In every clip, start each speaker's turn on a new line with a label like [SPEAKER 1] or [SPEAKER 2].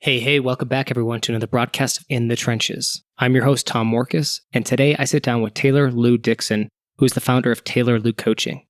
[SPEAKER 1] Hey, welcome back everyone to another broadcast of In the Trenches. I'm your host, Tom Morcus, and today I sit down with Taylor Lou Dixon, who's the founder of Taylor Lou Coaching.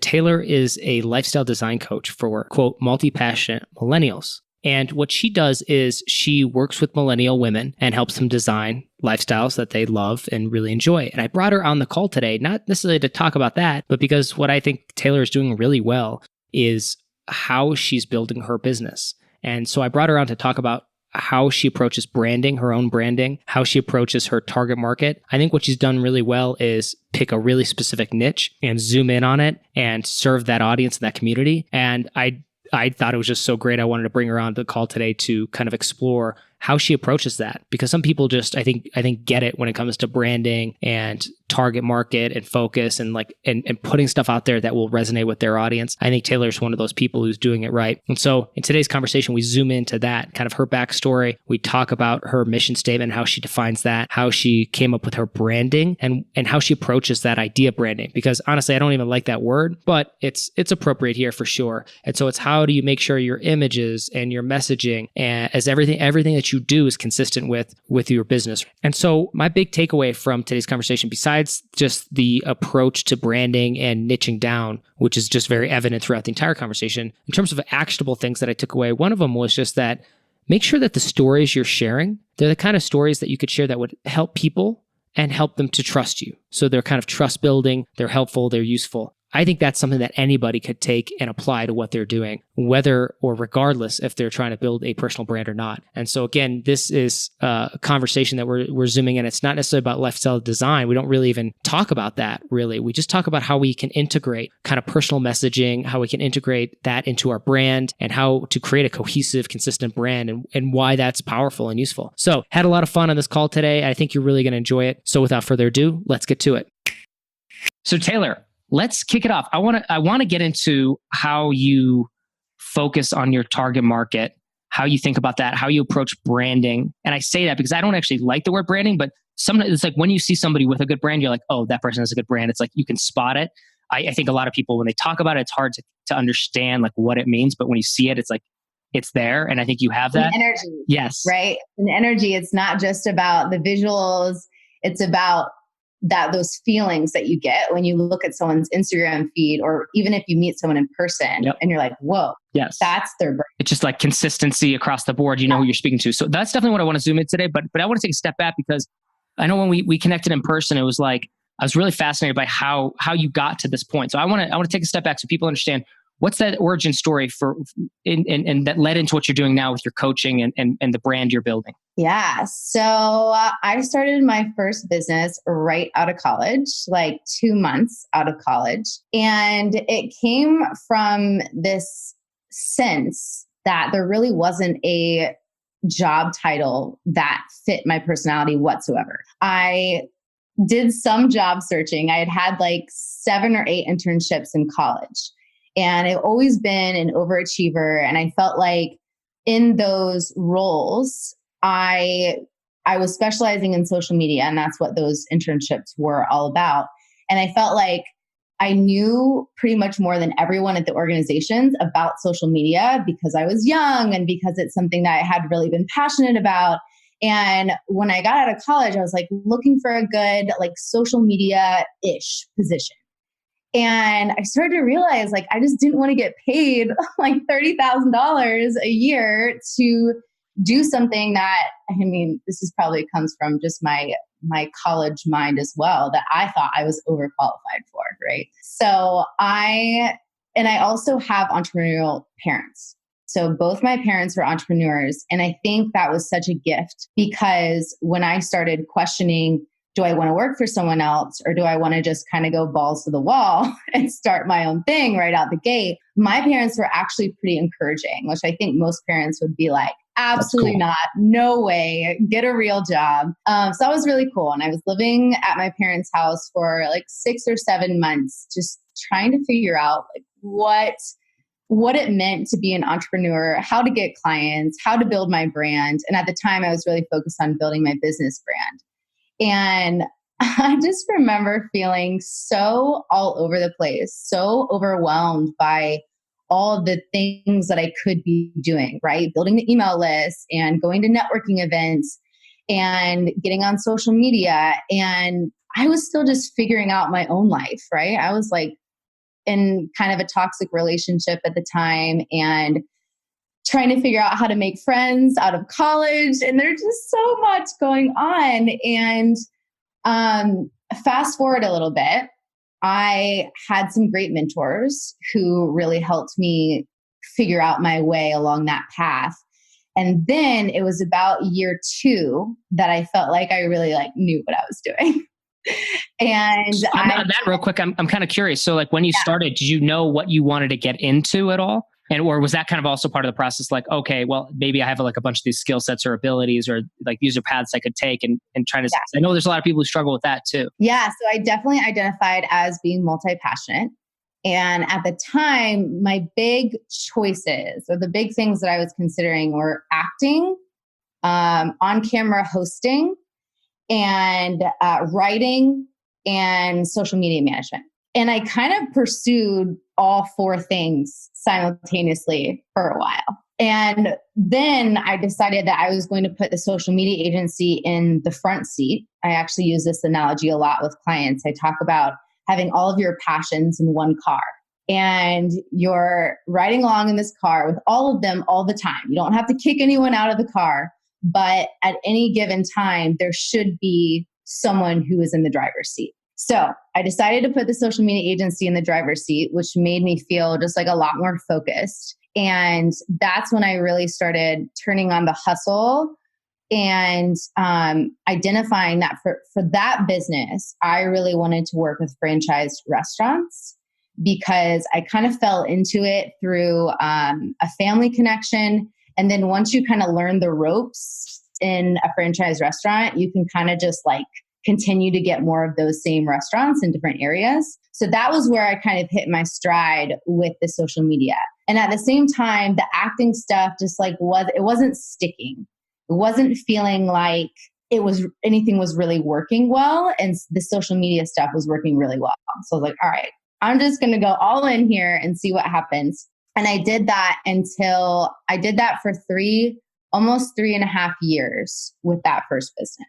[SPEAKER 1] Taylor is a lifestyle design coach for, quote, multi-passionate millennials. And what she does is she works with millennial women and helps them design lifestyles that they love and really enjoy. And I brought her on the call today, not necessarily to talk about that, but because what I think Taylor is doing really well is how she's building her business. And so I brought her on to talk about how she approaches branding, her own branding, how she approaches her target market. I think what she's done really well is pick a really specific niche and zoom in on it and serve that audience and that community. And I thought it was just so great. I wanted to bring her on the call today to kind of explore how she approaches that, because some people just, I think get it when it comes to branding and target market and focus and and putting stuff out there that will resonate with their audience. I think Taylor's one of those people who's doing it right. And so in today's conversation, we zoom into that, kind of her backstory. We talk about her mission statement, how she defines that, how she came up with her branding and how she approaches that idea of branding. Because honestly, I don't even like that word, but it's appropriate here for sure. And so it's how do you make sure your images and your messaging and as everything that you do is consistent with your business. And so my big takeaway from today's conversation, besides just the approach to branding and niching down, which is just very evident throughout the entire conversation, in terms of actionable things that I took away, one of them was just that make sure that the stories you're sharing, they're the kind of stories that you could share that would help people and help them to trust you. So they're kind of trust building, they're helpful, they're useful. I think that's something that anybody could take and apply to what they're doing, whether or regardless if they're trying to build a personal brand or not. And so again, this is a conversation that we're zooming in. It's not necessarily about lifestyle design. We don't really even talk about that, really. We just talk about how we can integrate kind of personal messaging, how we can integrate that into our brand, and how to create a cohesive, consistent brand and why that's powerful and useful. So had a lot of fun on this call today. I think you're really going to enjoy it. So without further ado, let's get to it. So Taylor, let's kick it off. I want to get into how you focus on your target market, how you think about that, how you approach branding. And I say that because I don't actually like the word branding, but sometimes it's like when you see somebody with a good brand, you're like, oh, that person has a good brand. It's like you can spot it. I think a lot of people, when they talk about it, it's hard to understand like what it means. But when you see it, it's like, it's there. And I think you have that.
[SPEAKER 2] An energy.
[SPEAKER 1] Yes.
[SPEAKER 2] Right? An energy. It's not just about the visuals. It's about those feelings that you get when you look at someone's Instagram feed, or even if you meet someone in person.
[SPEAKER 1] Yep.
[SPEAKER 2] And you're like, whoa,
[SPEAKER 1] yes,
[SPEAKER 2] that's their brand.
[SPEAKER 1] It's just like consistency across the board. You know who you're speaking to. So that's definitely what I want to zoom in today. But I want to take a step back because I know when we connected in person, it was like, I was really fascinated by how you got to this point. So I want to take a step back so people understand what's that origin story and that led into what you're doing now with your coaching and the brand you're building.
[SPEAKER 2] Yeah. So I started my first business right out of college, like 2 months out of college. And it came from this sense that there really wasn't a job title that fit my personality whatsoever. I did some job searching. I had like 7 or 8 internships in college. And I've always been an overachiever. And I felt like in those roles, I was specializing in social media, and that's what those internships were all about. And I felt like I knew pretty much more than everyone at the organizations about social media because I was young and because it's something that I had really been passionate about. And when I got out of college, I was like looking for a good like social media-ish position. And I started to realize like I just didn't want to get paid like $30,000 a year to do something that, I mean, this is probably comes from just my college mind as well, that I thought I was overqualified for, right? So I also have entrepreneurial parents. So both my parents were entrepreneurs. And I think that was such a gift because when I started questioning, do I want to work for someone else or do I want to just kind of go balls to the wall and start my own thing right out the gate? My parents were actually pretty encouraging, which I think most parents would be like, absolutely not, no way, get a real job. So that was really cool. And I was living at my parents' house for like 6 or 7 months, just trying to figure out like what it meant to be an entrepreneur, how to get clients, how to build my brand. And at the time I was really focused on building my business brand. And I just remember feeling so all over the place, so overwhelmed by all of the things that I could be doing, right? Building the email list and going to networking events and getting on social media. And I was still just figuring out my own life, right? I was like in kind of a toxic relationship at the time and trying to figure out how to make friends out of college. And there's just so much going on. And fast forward a little bit, I had some great mentors who really helped me figure out my way along that path. And then it was about year 2 that I felt like I really knew what I was doing. And
[SPEAKER 1] so on that real quick, I'm kind of curious. So like when you started, did you know what you wanted to get into at all? And or was that kind of also part of the process? Like, okay, well, maybe I have like a bunch of these skill sets or abilities, or like these are paths I could take and trying to, I know there's a lot of people who struggle with that too.
[SPEAKER 2] Yeah. So I definitely identified as being multi-passionate. And at the time, my big choices or the big things that I was considering were acting, on-camera hosting, and writing and social media management. And I kind of pursued all 4 things simultaneously for a while. And then I decided that I was going to put the social media agency in the front seat. I actually use this analogy a lot with clients. I talk about having all of your passions in one car. And you're riding along in this car with all of them all the time. You don't have to kick anyone out of the car. But at any given time, there should be someone who is in the driver's seat. So I decided to put the social media agency in the driver's seat, which made me feel just like a lot more focused. And that's when I really started turning on the hustle and identifying that for that business, I really wanted to work with franchised restaurants because I kind of fell into it through a family connection. And then once you kind of learn the ropes in a franchise restaurant, you can kind of just continue to get more of those same restaurants in different areas. So that was where I kind of hit my stride with the social media. And at the same time, the acting stuff just it wasn't sticking. It wasn't feeling like anything was really working well. And the social media stuff was working really well. So I was like, all right, I'm just going to go all in here and see what happens. And I did that for almost 3.5 years with that first business.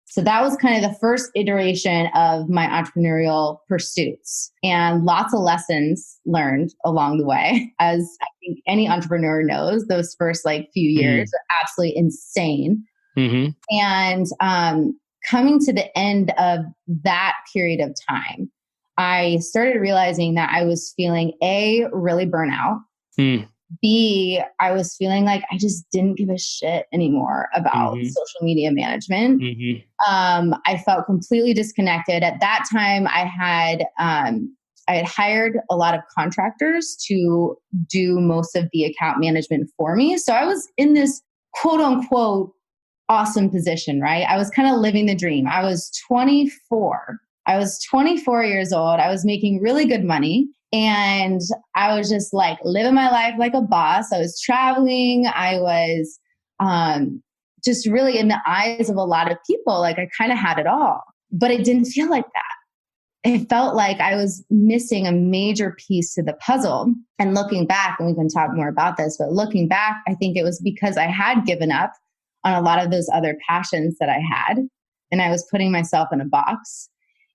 [SPEAKER 2] So that was kind of the first iteration of my entrepreneurial pursuits and lots of lessons learned along the way. As I think any entrepreneur knows, those first few years are absolutely insane. Mm-hmm. And coming to the end of that period of time, I started realizing that I was feeling really burnout. B, I was feeling like I just didn't give a shit anymore about social media management. I felt completely disconnected. At that time, I had hired a lot of contractors to do most of the account management for me. So I was in this quote unquote awesome position, right? I was kind of living the dream. I was 24. I was 24 years old. I was making really good money. And I was just living my life like a boss. I was traveling. I was just really in the eyes of a lot of people. I kind of had it all, but it didn't feel like that. It felt like I was missing a major piece to the puzzle. And looking back, and we can talk more about this, but looking back, I think it was because I had given up on a lot of those other passions that I had. And I was putting myself in a box.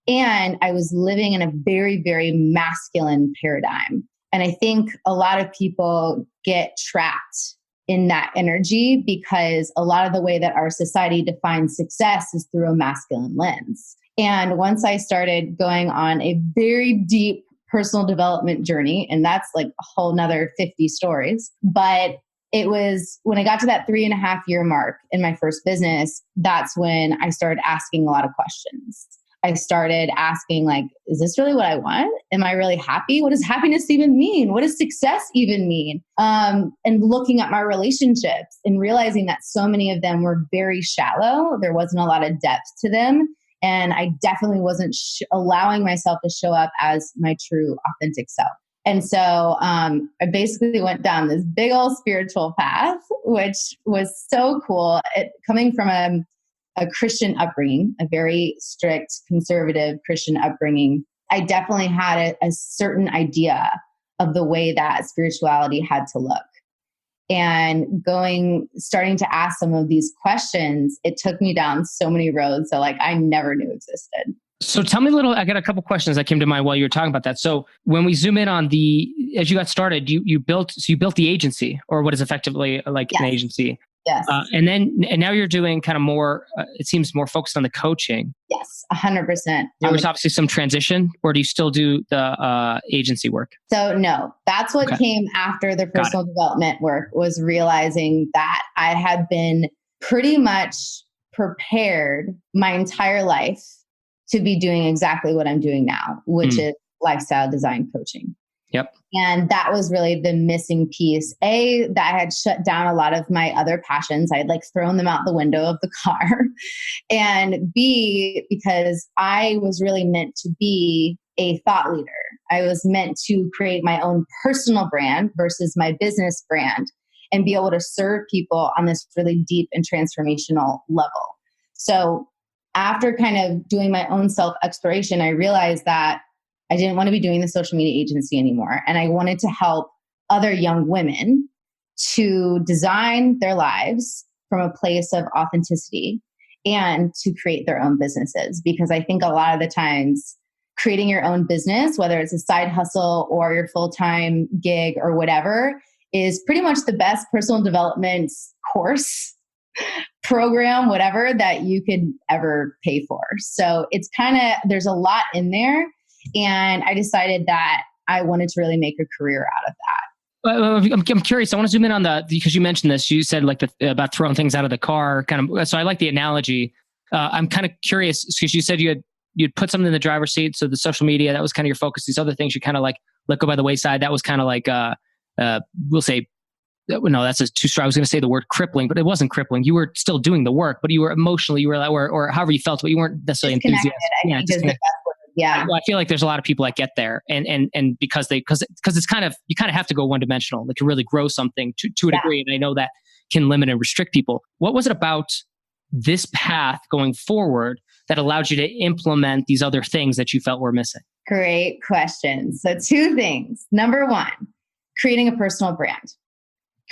[SPEAKER 2] And I was living in a very, very masculine paradigm. And I think a lot of people get trapped in that energy because a lot of the way that our society defines success is through a masculine lens. And once I started going on a very deep personal development journey, and that's a whole nother 50 stories, but it was when I got to that 3.5 year mark in my first business, that's when I started asking a lot of questions. I started asking, is this really what I want? Am I really happy? What does happiness even mean? What does success even mean? And looking at my relationships and realizing that so many of them were very shallow. There wasn't a lot of depth to them. And I definitely wasn't allowing myself to show up as my true, authentic self. And so I basically went down this big old spiritual path, which was so cool. Coming from a Christian upbringing, a very strict, conservative Christian upbringing, I definitely had a certain idea of the way that spirituality had to look. And starting to ask some of these questions, it took me down so many roads that like I never knew existed.
[SPEAKER 1] So tell me a little, I got a couple questions that came to mind while you were talking about that. So when we zoom in on as you got started, you built the agency, or what is effectively like an agency.
[SPEAKER 2] Yes.
[SPEAKER 1] And now you're doing kind of more, it seems more focused on the coaching.
[SPEAKER 2] Yes, 100%.
[SPEAKER 1] There was obviously some transition, or do you still do the agency work?
[SPEAKER 2] So no, that's what came after the personal development work, was realizing that I had been pretty much prepared my entire life to be doing exactly what I'm doing now, which is lifestyle design coaching.
[SPEAKER 1] Yep.
[SPEAKER 2] And that was really the missing piece. A, that I had shut down a lot of my other passions. I had like thrown them out the window of the car. And B, because I was really meant to be a thought leader. I was meant to create my own personal brand versus my business brand and be able to serve people on this really deep and transformational level. So after kind of doing my own self-exploration, I realized that I didn't want to be doing the social media agency anymore. And I wanted to help other young women to design their lives from a place of authenticity and to create their own businesses. Because I think a lot of the times creating your own business, whether it's a side hustle or your full-time gig or whatever, is pretty much the best personal development course, program, whatever, that you could ever pay for. So it's kind of, there's a lot in there. And I decided that I wanted to really make a career out of that.
[SPEAKER 1] I'm curious. I want to zoom in on because you mentioned this. You said like about throwing things out of the car, kind of. So I like the analogy. I'm kind of curious because you said you'd put something in the driver's seat. So the social media, that was kind of your focus. These other things you kind of like let go by the wayside. That was kind of like we'll say. No, that's too strong. I was going to say the word crippling, but it wasn't crippling. You were still doing the work, but you were emotionally, you were like, or however you felt, but you weren't necessarily enthusiastic.
[SPEAKER 2] Yeah.
[SPEAKER 1] Well, I feel like there's a lot of people that get there, and because it's kind of, you kind of have to go one dimensional, like to really grow something to a degree. And I know that can limit and restrict people. What was it about this path going forward that allowed you to implement these other things that you felt were missing?
[SPEAKER 2] Great question. So 2 things. Number 1, creating a personal brand.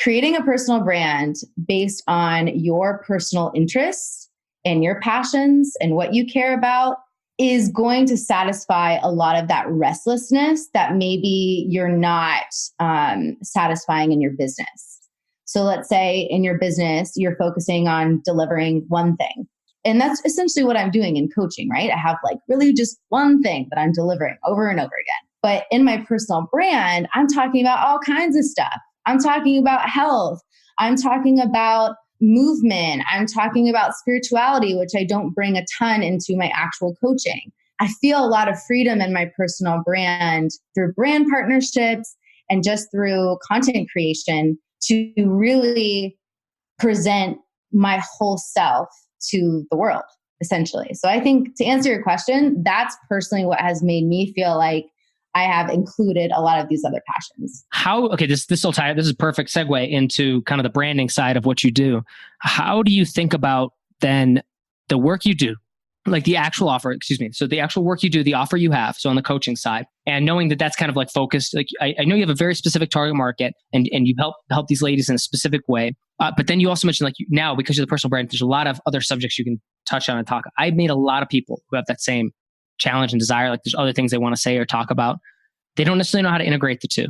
[SPEAKER 2] Creating a personal brand based on your personal interests and your passions and what you care about is going to satisfy a lot of that restlessness that maybe you're not satisfying in your business. So let's say in your business, you're focusing on delivering one thing. And that's essentially what I'm doing in coaching, right? I have like really just one thing that I'm delivering over and over again. But in my personal brand, I'm talking about all kinds of stuff. I'm talking about health. I'm talking about movement. I'm talking about spirituality, which I don't bring a ton into my actual coaching. I feel a lot of freedom in my personal brand through brand partnerships and just through content creation to really present my whole self to the world, essentially. So I think to answer your question, that's personally what has made me feel like I have included a lot of these other passions.
[SPEAKER 1] This will tie. This is a perfect segue into kind of the branding side of what you do. How do you think about then the work you do, like the actual offer, so the actual work you do, the offer you have, so on the coaching side, and knowing that that's kind of like focused, like I know you have a very specific target market and you help these ladies in a specific way. But then you also mentioned like now, because you're the personal brand, there's a lot of other subjects you can touch on and talk. I've made a lot of people who have that same challenge and desire. Like there's other things they want to say or talk about. They don't necessarily know how to integrate the two.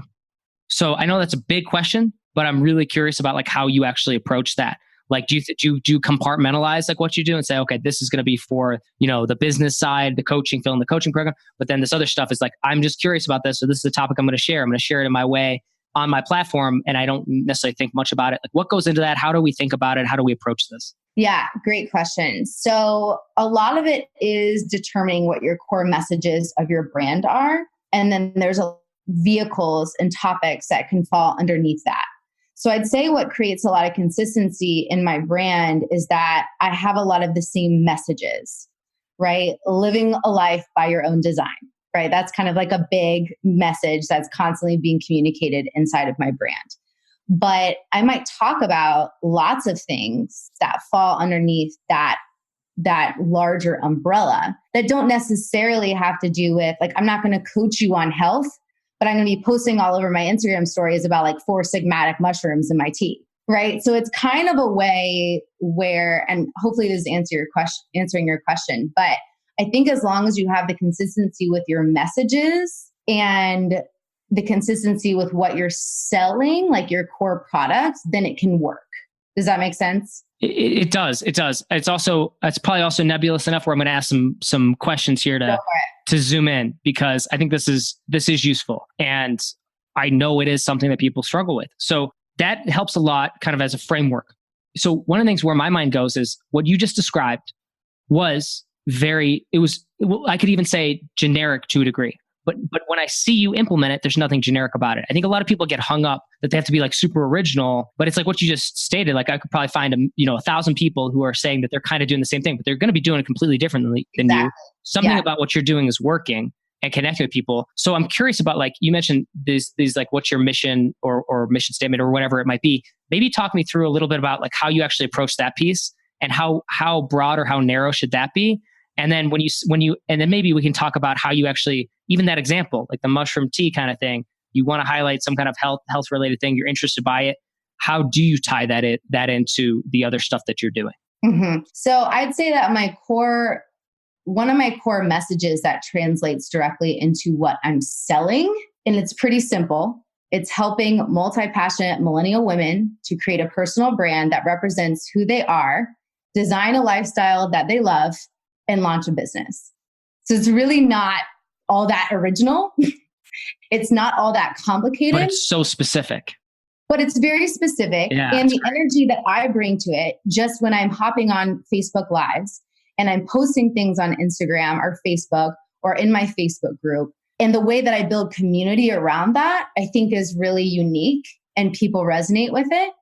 [SPEAKER 1] So I know that's a big question, but I'm really curious about like how you actually approach that. Like, do you compartmentalize like what you do and say, okay, this is going to be for, the business side, the coaching, filling the coaching program. But then this other stuff is like, I'm just curious about this. So this is the topic I'm going to share. I'm going to share it in my way on my platform. And I don't necessarily think much about it. Like what goes into that? How do we think about it? How do we approach this?
[SPEAKER 2] Yeah, great question. So a lot of it is determining what your core messages of your brand are. And then there's vehicles and topics that can fall underneath that. So I'd say what creates a lot of consistency in my brand is that I have a lot of the same messages, right? Living a life by your own design, right? That's kind of like a big message that's constantly being communicated inside of my brand. But I might talk about lots of things that fall underneath that larger umbrella that don't necessarily have to do with, like, I'm not going to coach you on health, but I'm going to be posting all over my Instagram stories about like 4 sigmatic mushrooms in my tea. Right. So it's kind of a way where, and hopefully this is answering your question, but I think as long as you have the consistency with your messages and the consistency with what you're selling, like your core products, then it can work. Does that make sense?
[SPEAKER 1] It does. It does. It's probably also nebulous enough where I'm going to ask some questions here to zoom in, because I think this is useful. And I know it is something that people struggle with. So that helps a lot kind of as a framework. So one of the things where my mind goes is what you just described was I could even say generic to a degree. But when I see you implement it, there's nothing generic about it. I think a lot of people get hung up that they have to be like super original, but it's like what you just stated. Like I could probably find 1,000 people who are saying that they're kind of doing the same thing, but they're going to be doing it completely differently than you. Something about what you're doing is working and connecting with people. So I'm curious about, like, you mentioned these like, what's your mission or mission statement or whatever it might be. Maybe talk me through a little bit about like how you actually approach that piece and how broad or how narrow should that be? And then and then maybe we can talk about how you actually, even that example, like the mushroom tea kind of thing, you want to highlight some kind of health related thing, you're interested by it. How do you tie that into the other stuff that you're doing?
[SPEAKER 2] Mm-hmm. So I'd say that one of my core messages that translates directly into what I'm selling, and it's pretty simple. It's helping multi-passionate millennial women to create a personal brand that represents who they are, design a lifestyle that they love, and launch a business. So it's really not all that original. It's not all that complicated.
[SPEAKER 1] But it's so specific.
[SPEAKER 2] But it's very specific.
[SPEAKER 1] Yeah,
[SPEAKER 2] and the energy that I bring to it, just when I'm hopping on Facebook Lives and I'm posting things on Instagram or Facebook or in my Facebook group, and the way that I build community around that, I think is really unique and people resonate with it.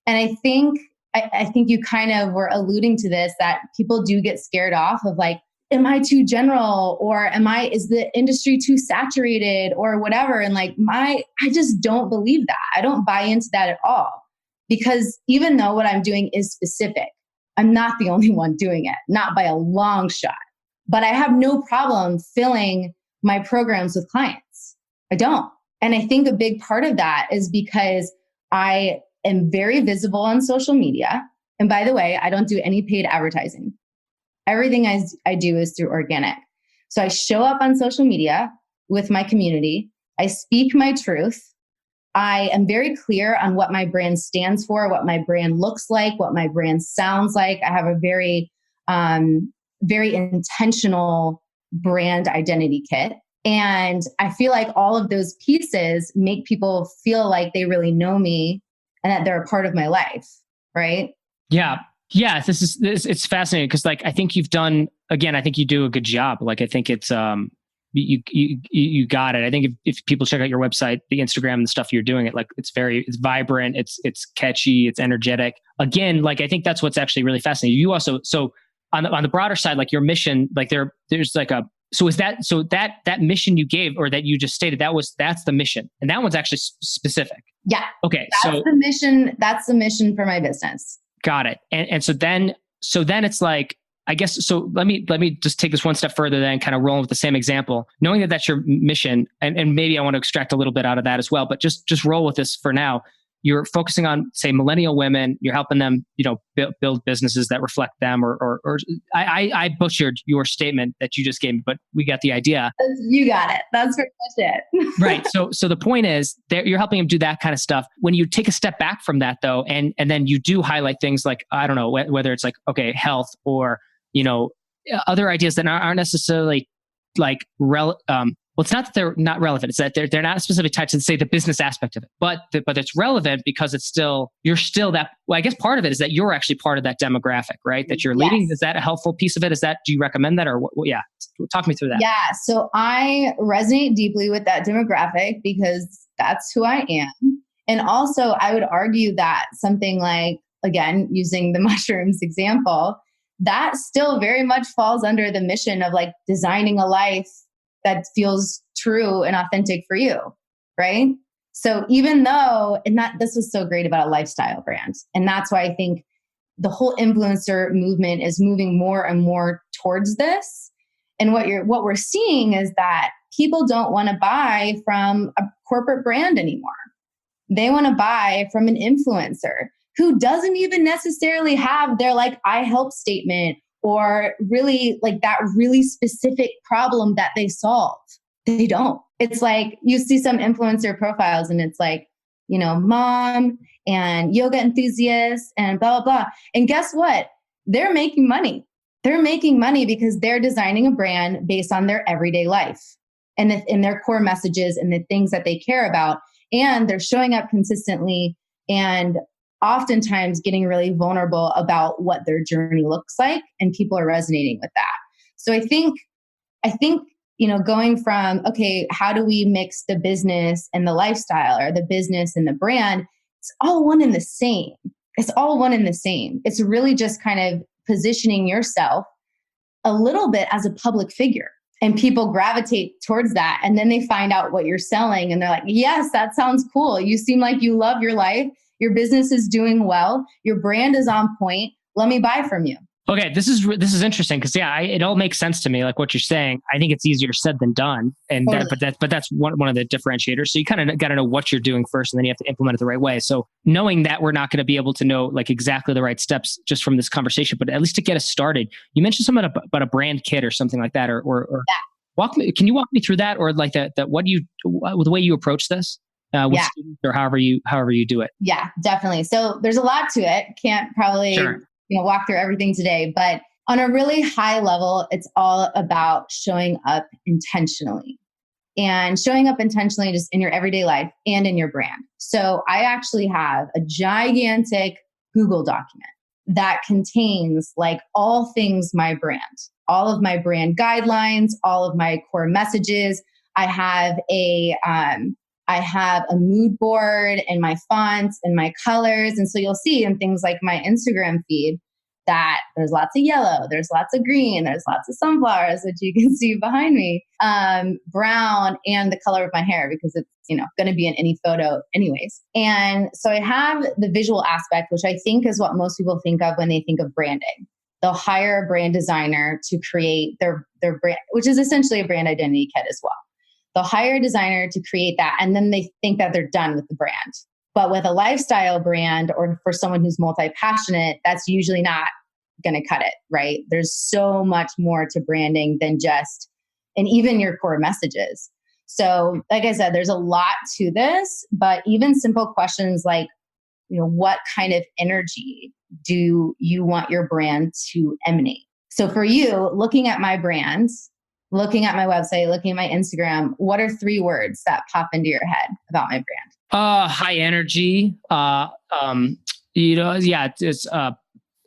[SPEAKER 2] And I think you kind of were alluding to this, that people do get scared off of like, am I too general, or is the industry too saturated or whatever? And like I just don't believe that. I don't buy into that at all, because even though what I'm doing is specific, I'm not the only one doing it, not by a long shot, but I have no problem filling my programs with clients. I don't. And I think a big part of that is because I am very visible on social media. And by the way, I don't do any paid advertising. Everything I do is through organic. So I show up on social media with my community. I speak my truth. I am very clear on what my brand stands for, what my brand looks like, what my brand sounds like. I have a very, very intentional brand identity kit. And I feel like all of those pieces make people feel like they really know me and that they're a part of my life, right?
[SPEAKER 1] Yeah. Yeah. It's fascinating because, like, I think you've done, again, I think you do a good job. Like, I think it's, you got it. I think if people check out your website, the Instagram and the stuff you're doing, it's vibrant. It's catchy. It's energetic. Again, like, I think that's what's actually really fascinating. You also, so on the broader side, like your mission, like there's like that mission you gave, or that you just stated, that's the mission. And that one's actually specific.
[SPEAKER 2] Yeah.
[SPEAKER 1] Okay.
[SPEAKER 2] That's the mission. That's the mission for my business.
[SPEAKER 1] Got it. And so then it's like, I guess, so let me just take this one step further, then kind of roll with the same example, knowing that that's your mission. And maybe I want to extract a little bit out of that as well, but just roll with this for now. You're focusing on, say, millennial women. You're helping them, build businesses that reflect them, or I butchered your statement that you just gave me, but we got the idea.
[SPEAKER 2] You got it. That's pretty much it.
[SPEAKER 1] Right. So the point is that you're helping them do that kind of stuff. When you take a step back from that, though, and then you do highlight things like, I don't know, whether it's like, okay, health, or, other ideas that aren't necessarily like well, it's not that they're not relevant. It's that they're not specifically tied to, say, the business aspect of it, but it's relevant because you're still that. Well, I guess part of it is that you're actually part of that demographic, right? That you're leading. Yes. Is that a helpful piece of it? Do you recommend that, or what? Yeah, talk me through that.
[SPEAKER 2] Yeah, so I resonate deeply with that demographic because that's who I am, and also I would argue that something like, again, using the mushrooms example, that still very much falls under the mission of like designing a life that feels true and authentic for you, right? So even though, this was so great about a lifestyle brand. And that's why I think the whole influencer movement is moving more and more towards this. And what we're seeing is that people don't want to buy from a corporate brand anymore. They want to buy from an influencer who doesn't even necessarily have their like I help statement or really like that really specific problem that they solve. They don't. It's like you see some influencer profiles and it's like, mom and yoga enthusiast and blah, blah, blah. And guess what? They're making money. They're making money because they're designing a brand based on their everyday life and in their core messages and the things that they care about. And they're showing up consistently and oftentimes getting really vulnerable about what their journey looks like. And people are resonating with that. So I think, going from, okay, how do we mix the business and the lifestyle or the business and the brand? It's all one and the same. It's all one and the same. It's really just kind of positioning yourself a little bit as a public figure. And people gravitate towards that. And then they find out what you're selling. And they're like, yes, that sounds cool. You seem like you love your life. Your business is doing well. Your brand is on point. Let me buy from you.
[SPEAKER 1] Okay, this is interesting because it all makes sense to me. Like what you're saying, I think it's easier said than done, and
[SPEAKER 2] Totally.
[SPEAKER 1] but that's one of the differentiators. So you kind of got to know what you're doing first, and then you have to implement it the right way. So knowing that we're not going to be able to know like exactly the right steps just from this conversation, but at least to get us started, you mentioned something about a brand kit or something like that, or
[SPEAKER 2] Yeah.
[SPEAKER 1] Can you walk me through that, or like that the way you approach this with students, or however you do it?
[SPEAKER 2] Yeah, definitely. So there's a lot to it. Can't probably
[SPEAKER 1] Sure.
[SPEAKER 2] walk through everything today, but on a really high level, it's all about showing up intentionally and showing up intentionally just in your everyday life and in your brand. So I actually have a gigantic Google document that contains like all things my brand, all of my brand guidelines, all of my core messages. I have a mood board and my fonts and my colors. And so you'll see in things like my Instagram feed that there's lots of yellow, there's lots of green, there's lots of sunflowers, which you can see behind me, brown, and the color of my hair because it's, going to be in any photo anyways. And so I have the visual aspect, which I think is what most people think of when they think of branding. They'll hire a brand designer to create their brand, which is essentially a brand identity kit as well. They'll hire a designer to create that, and then they think that they're done with the brand. But with a lifestyle brand or for someone who's multi-passionate, that's usually not going to cut it, right? There's so much more to branding than just, and even your core messages. So like I said, there's a lot to this, but even simple questions like, what kind of energy do you want your brand to emanate? So for you, looking at my brands, looking at my website, looking at my Instagram, what are 3 words that pop into your head about my brand?
[SPEAKER 1] High energy. It's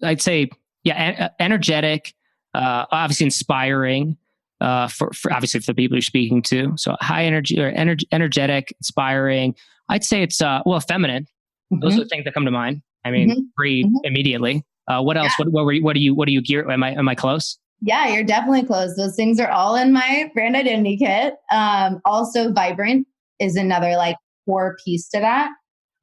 [SPEAKER 1] I'd say energetic. Obviously inspiring. For obviously for the people you're speaking to. So high energy or energetic, inspiring. I'd say it's feminine.
[SPEAKER 2] Mm-hmm.
[SPEAKER 1] Those are the things that come to mind. I mean, pretty immediately. What else? Yeah. What do you gear? Am I close?
[SPEAKER 2] Yeah, you're definitely close. Those things are all in my brand identity kit. Also vibrant is another like core piece to that.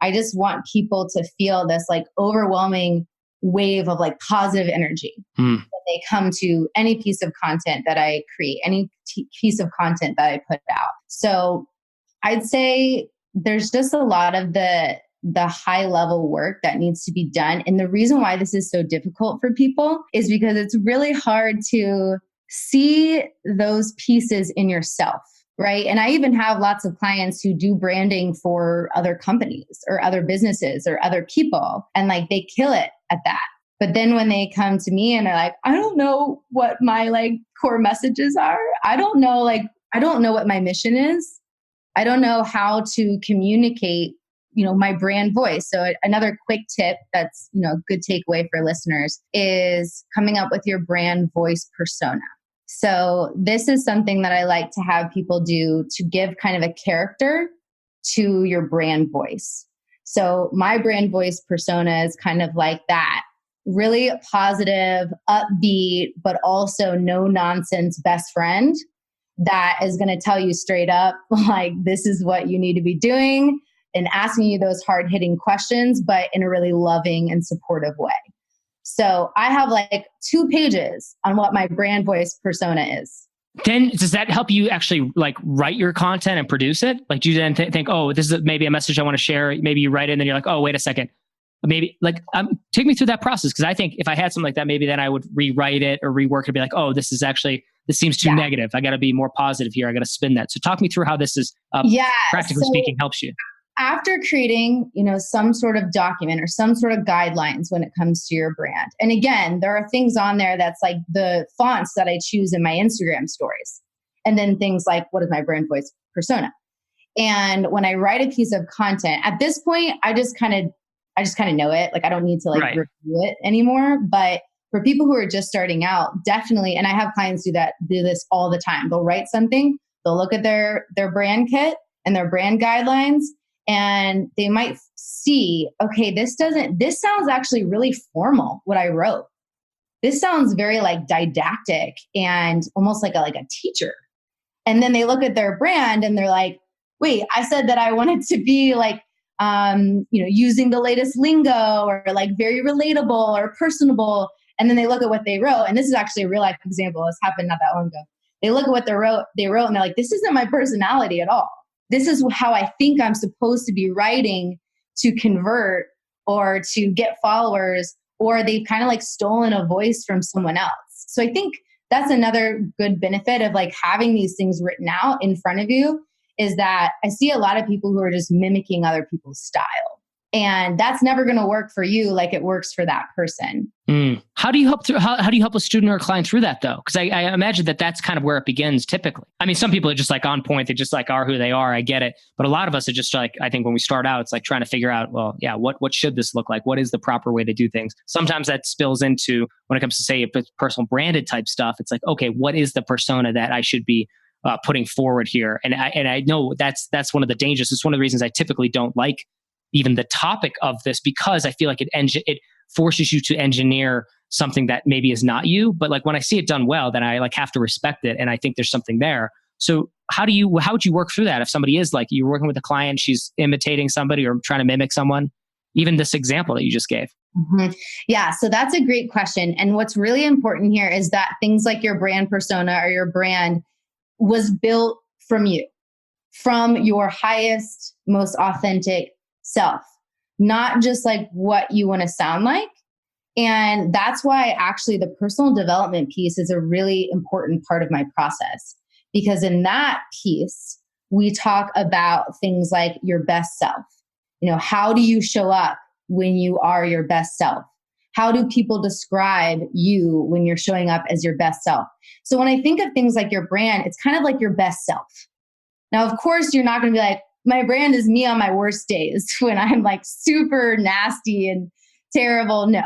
[SPEAKER 2] I just want people to feel this like overwhelming wave of like positive energy when they come to any piece of content that I create, any piece of content that I put out. So I'd say there's just a lot of the high level work that needs to be done. And the reason why this is so difficult for people is because it's really hard to see those pieces in yourself, right? And I even have lots of clients who do branding for other companies or other businesses or other people, and like they kill it at that. But then when they come to me and they're like, I don't know what my like core messages are. I don't know what my mission is. I don't know how to communicate my brand voice. So another quick tip that's, good takeaway for listeners is coming up with your brand voice persona. So this is something that I like to have people do to give kind of a character to your brand voice. So my brand voice persona is kind of like that, really positive, upbeat, but also no nonsense best friend that is going to tell you straight up, like, this is what you need to be doing, and asking you those hard hitting questions, but in a really loving and supportive way. So I have like 2 pages on what my brand voice persona is.
[SPEAKER 1] Then does that help you actually like write your content and produce it? Like, do you then think, oh, this is maybe a message I want to share? Maybe you write it and then you're like, oh, wait a second. Maybe like, take me through that process. Cause I think if I had something like that, maybe then I would rewrite it or rework it and be like, oh, this seems too negative. I got to be more positive here. I got to spin that. So talk me through how this is practically speaking helps you.
[SPEAKER 2] After creating, some sort of document or some sort of guidelines when it comes to your brand. And again, there are things on there that's like the fonts that I choose in my Instagram stories. And then things like, what is my brand voice persona? And when I write a piece of content, at this point, I just kind of know it. Like I don't need to review it anymore. But for people who are just starting out, definitely, and I have clients do this all the time. They'll write something, they'll look at their brand kit and their brand guidelines, and they might see, okay, this sounds actually really formal, what I wrote. This sounds very like didactic and almost like a teacher. And then they look at their brand and they're like, wait, I said that I wanted to be like, using the latest lingo or like very relatable or personable. And then they look at what they wrote. And this is actually a real life example. This happened not that long ago. They look at what they wrote and they're like, this isn't my personality at all. This is how I think I'm supposed to be writing to convert or to get followers, or they've kind of like stolen a voice from someone else. So I think that's another good benefit of like having these things written out in front of you, is that I see a lot of people who are just mimicking other people's style. And that's never going to work for you like it works for that person.
[SPEAKER 1] How do you help how do you help a student or a client through that though? Because I imagine that's kind of where it begins typically. I mean, some people are just like on point. They just like are who they are. I get it. But a lot of us are just like, I think when we start out, it's like trying to figure out, well, yeah, what should this look like? What is the proper way to do things? Sometimes that spills into when it comes to say personal branded type stuff. It's like, okay, what is the persona that I should be putting forward here? And I know that's one of the dangers. It's one of the reasons I typically don't like even the topic of this, because I feel like it forces you to engineer something that maybe is not you. But like when I see it done well, then I like have to respect it. And I think there's something there. So how would you work through that? If somebody is like, you're working with a client, she's imitating somebody or trying to mimic someone, even this example that you just gave.
[SPEAKER 2] Mm-hmm. Yeah. So that's a great question. And what's really important here is that things like your brand persona or your brand was built from you, from your highest, most authentic self, not just like what you want to sound like. And that's why actually the personal development piece is a really important part of my process, because in that piece, we talk about things like your best self. How do you show up when you are your best self? How do people describe you when you're showing up as your best self? So when I think of things like your brand, it's kind of like your best self. Now, of course, you're not going to be like, my brand is me on my worst days when I'm like super nasty and terrible. No.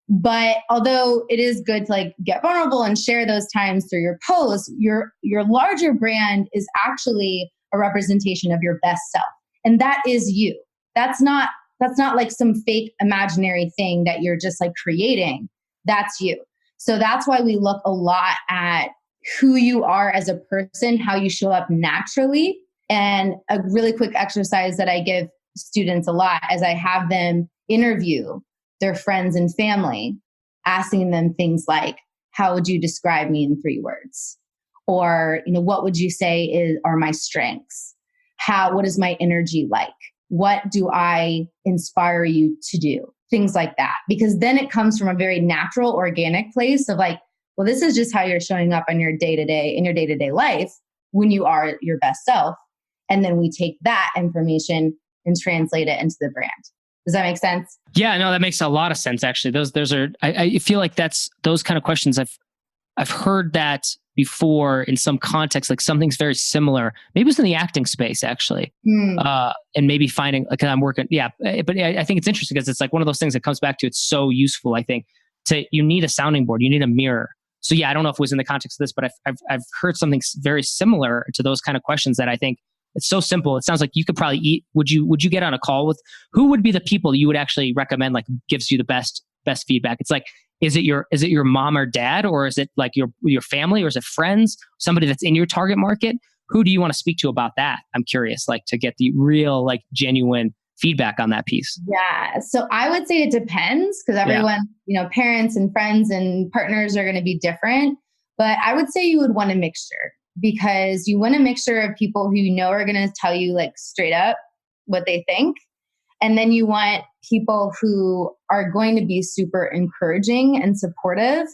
[SPEAKER 2] But although it is good to like get vulnerable and share those times through your posts, your larger brand is actually a representation of your best self. And that is you. That's not like some fake imaginary thing that you're just like creating. That's you. So that's why we look a lot at who you are as a person, how you show up naturally. And a really quick exercise that I give students a lot as I have them interview their friends and family, asking them things like, how would you describe me in 3 words? Or, what would you say are my strengths? What is my energy like? What do I inspire you to do? Things like that. Because then it comes from a very natural, organic place of like, well, this is just how you're showing up in your day-to-day life when you are your best self. And then we take that information and translate it into the brand. Does that make sense?
[SPEAKER 1] Yeah, no, that makes a lot of sense. Actually, those are. I feel like that's those kind of questions. I've heard that before in some context, like something's very similar. Maybe it's in the acting space actually, and maybe finding like I'm working. Yeah, but I think it's interesting because it's like one of those things that comes back to it's so useful. I think you need a sounding board, you need a mirror. So yeah, I don't know if it was in the context of this, but I've heard something very similar to those kind of questions that I think. It's so simple. It sounds like you could probably would you get on a call with who would be the people you would actually recommend, like gives you the best feedback? It's like, is it your mom or dad, or is it like your family, or is it friends, somebody that's in your target market? Who do you want to speak to about that? I'm curious, like to get the real, like genuine feedback on that piece.
[SPEAKER 2] Yeah. So I would say it depends because everyone, parents and friends and partners are going to be different. But I would say you would want a mixture, because you want a mixture of people who you know are going to tell you like straight up what they think. And then you want people who are going to be super encouraging and supportive.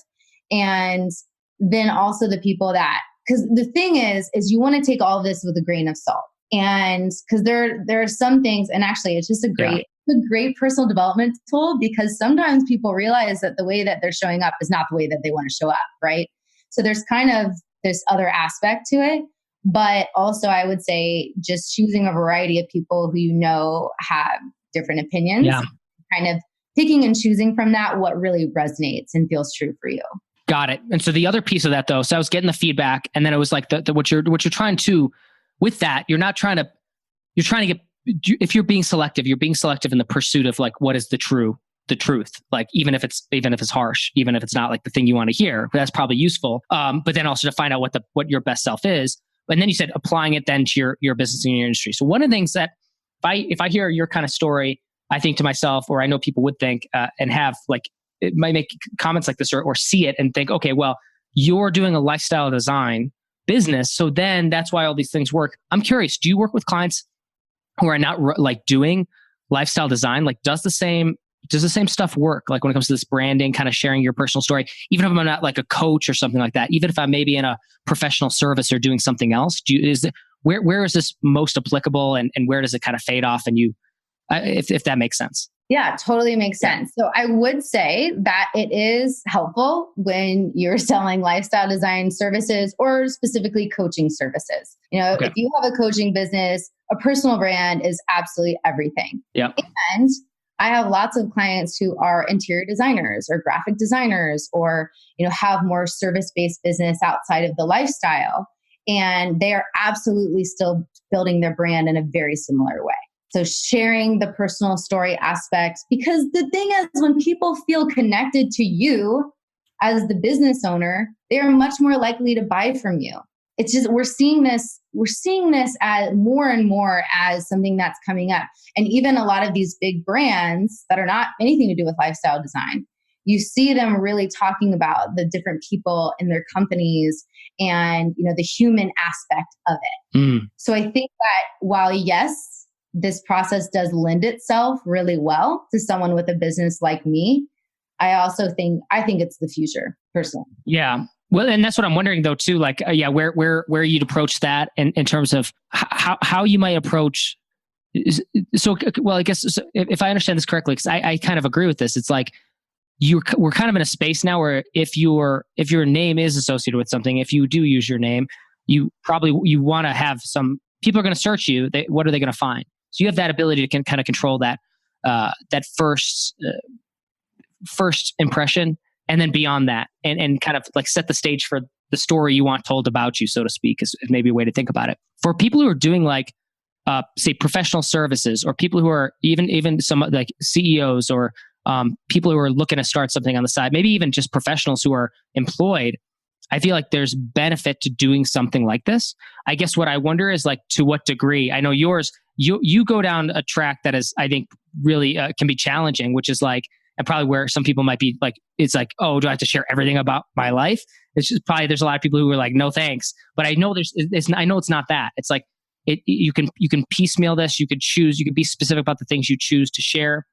[SPEAKER 2] And then also the people that, because the thing is you want to take all of this with a grain of salt. And because there are some things, and actually it's just a great personal development tool, because sometimes people realize that the way that they're showing up is not the way that they want to show up, right? So there's kind of this other aspect to it. But also I would say just choosing a variety of people who you know have different opinions, kind of picking and choosing from that what really resonates and feels true for you.
[SPEAKER 1] Got it. And so the other piece of that though, so I was getting the feedback, and then it was like what you're trying to, with that, you're trying to get, if you're being selective in the pursuit of like, what is the truth, like even if it's harsh, even if it's not like the thing you want to hear, that's probably useful. But then also to find out what your best self is. And then you said applying it then to your business and your industry. So one of the things that if I hear your kind of story, I think to myself, or I know people would think and have like, it might make comments like this or see it and think, okay, well, you're doing a lifestyle design business, so then that's why all these things work. I'm curious, do you work with clients who are not like doing lifestyle design? Like does the same stuff work? Like when it comes to this branding, kind of sharing your personal story, even if I'm not like a coach or something like that, even if I'm maybe in a professional service or doing something else, where is this most applicable, and where does it kind of fade off? And if that makes sense.
[SPEAKER 2] Yeah, totally makes sense. So I would say that it is helpful when you're selling lifestyle design services or specifically coaching services. If you have a coaching business, a personal brand is absolutely everything.
[SPEAKER 1] Yeah.
[SPEAKER 2] And I have lots of clients who are interior designers or graphic designers, or, have more service-based business outside of the lifestyle. And they are absolutely still building their brand in a very similar way. So sharing the personal story aspect, because the thing is, when people feel connected to you as the business owner, they are much more likely to buy from you. It's just, we're seeing this as more and more as something that's coming up. And even a lot of these big brands that are not anything to do with lifestyle design, you see them really talking about the different people in their companies and, the human aspect of it. So I think that while yes, this process does lend itself really well to someone with a business like me, I think it's the future personally. Yeah.
[SPEAKER 1] Well, and that's what I'm wondering though too, like, where you'd approach that in terms of how you might approach. So, well, I guess if I understand this correctly, because I kind of agree with this, it's like we're kind of in a space now where if your name is associated with something, if you do use your name, you want to have some people are going to search you. What are they going to find? So you have that ability to kind of control that first impression, and then beyond that, and kind of like set the stage for the story you want told about you, so to speak, is maybe a way to think about it. For people who are doing like, say, professional services, or people who are even some like CEOs, or people who are looking to start something on the side, maybe even just professionals who are employed, I feel like there's benefit to doing something like this. I guess what I wonder is like, to what degree? I know yours, you go down a track that is, I think, really can be challenging, which is like, and probably where some people might be like, it's like, oh, do I have to share everything about my life? It's just probably, there's a lot of people who are like, no, thanks. But I know I know it's not that. It's like, you can piecemeal this. You could be specific about the things you choose to share.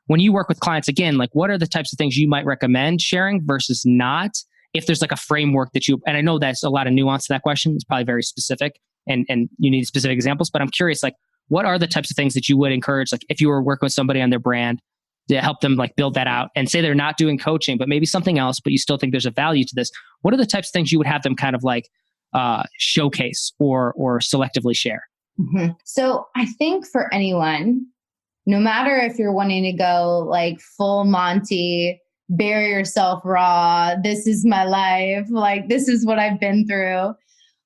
[SPEAKER 1] When you work with clients, again, like what are the types of things you might recommend sharing versus not? If there's like a framework and I know that's a lot of nuance to that question. It's probably very specific and you need specific examples, but I'm curious, like, what are the types of things that you would encourage? Like if you were working with somebody on their brand to help them like build that out, and say they're not doing coaching, but maybe something else, but you still think there's a value to this. What are the types of things you would have them kind of like showcase or selectively share?
[SPEAKER 2] Mm-hmm. So I think for anyone, no matter if you're wanting to go like full Monty, bare yourself raw, this is my life, like this is what I've been through,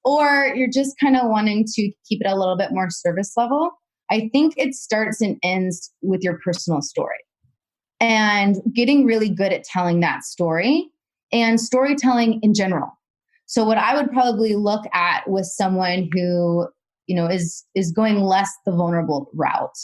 [SPEAKER 2] or you're just kind of wanting to keep it a little bit more service level, I think it starts and ends with your personal story and getting really good at telling that story and storytelling in general. So what I would probably look at with someone who, is going less the vulnerable route,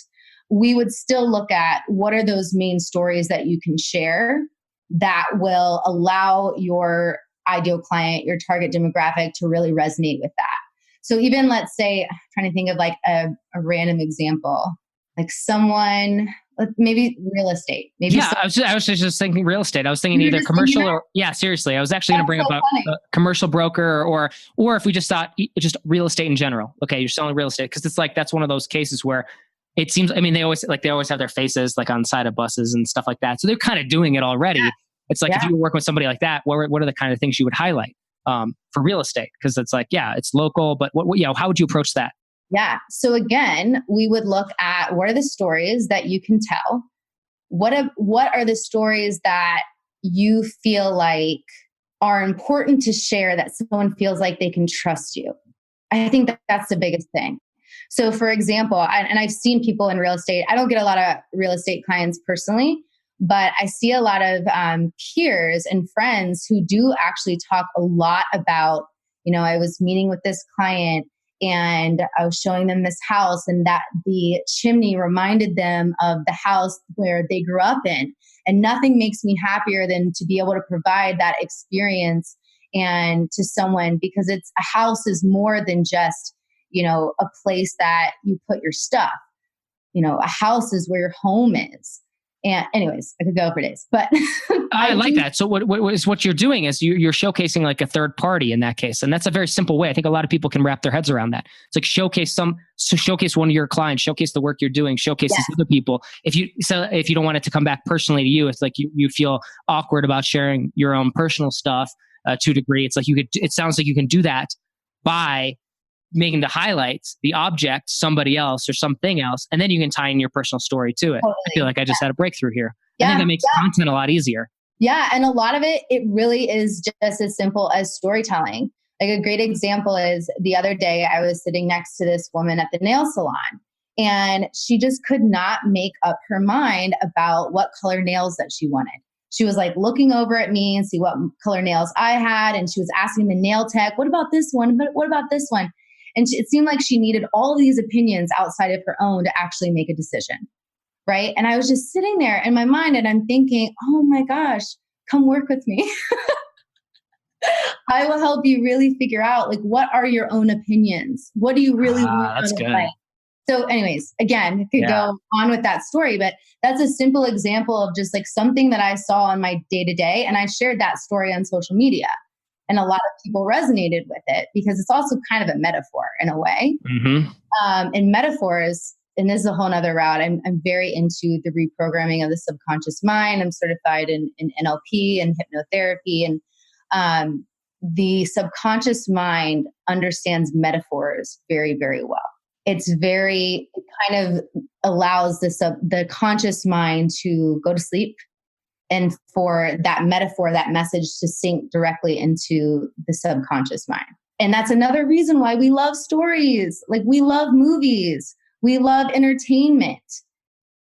[SPEAKER 2] we would still look at what are those main stories that you can share that will allow your ideal client, your target demographic to really resonate with that. So even let's say, I'm trying to think of like a random example, like someone, maybe real estate. Maybe
[SPEAKER 1] I was just thinking real estate. I was thinking
[SPEAKER 2] You were
[SPEAKER 1] either
[SPEAKER 2] just
[SPEAKER 1] commercial
[SPEAKER 2] thinking
[SPEAKER 1] or, yeah, seriously. I was actually going to bring
[SPEAKER 2] That's
[SPEAKER 1] up
[SPEAKER 2] so funny.
[SPEAKER 1] a commercial broker or if we just thought just real estate in general. Okay, you're selling real estate because it's like that's one of those cases where it seems. I mean, they always have their faces like on the side of buses and stuff like that. So they're kind of doing it already.
[SPEAKER 2] Yeah.
[SPEAKER 1] It's like if you were working with somebody like that, what are the kind of things you would highlight for real estate? Because it's like, yeah, it's local, but how would you approach that?
[SPEAKER 2] Yeah. So again, we would look at what are the stories that you can tell. What are the stories that you feel like are important to share that someone feels like they can trust you? I think that's the biggest thing. So for example, and I've seen people in real estate, I don't get a lot of real estate clients personally, but I see a lot of peers and friends who do actually talk a lot about, I was meeting with this client and I was showing them this house and that the chimney reminded them of the house where they grew up in. And nothing makes me happier than to be able to provide that experience and to someone, because a house is more than just, a place that you put your stuff. A house is where your home is. And anyways, I could go for days, but
[SPEAKER 1] I like that. So what you're doing is you're showcasing like a third party in that case. And that's a very simple way. I think a lot of people can wrap their heads around that. It's like showcase one of your clients, showcase the work you're doing, showcase these other people. If you don't want it to come back personally to you, it's like you feel awkward about sharing your own personal stuff to a degree. It's like it sounds like you can do that by making the highlights, the object, somebody else or something else, and then you can tie in your personal story to it. Totally. I feel like I just had a breakthrough here. I think that makes content a lot easier.
[SPEAKER 2] Yeah. And a lot of it really is just as simple as storytelling. Like a great example is the other day I was sitting next to this woman at the nail salon and she just could not make up her mind about what color nails that she wanted. She was like looking over at me and see what color nails I had. And she was asking the nail tech, what about this one? But what about this one? And it seemed like she needed all of these opinions outside of her own to actually make a decision, right? And I was just sitting there in my mind and I'm thinking, oh my gosh, come work with me. I will help you really figure out like, what are your own opinions? What do you really want out of life? So anyways, again, I could go on with that story, but that's a simple example of just like something that I saw in my day to day. And I shared that story on social media. And a lot of people resonated with it because it's also kind of a metaphor in a way.
[SPEAKER 1] Mm-hmm.
[SPEAKER 2] And metaphors, and this is a whole nother route. I'm very into the reprogramming of the subconscious mind. I'm certified in NLP and hypnotherapy. And the subconscious mind understands metaphors very, very well. It kind of allows the conscious mind to go to sleep and for that metaphor, that message to sink directly into the subconscious mind. And that's another reason why we love stories. Like we love movies, we love entertainment.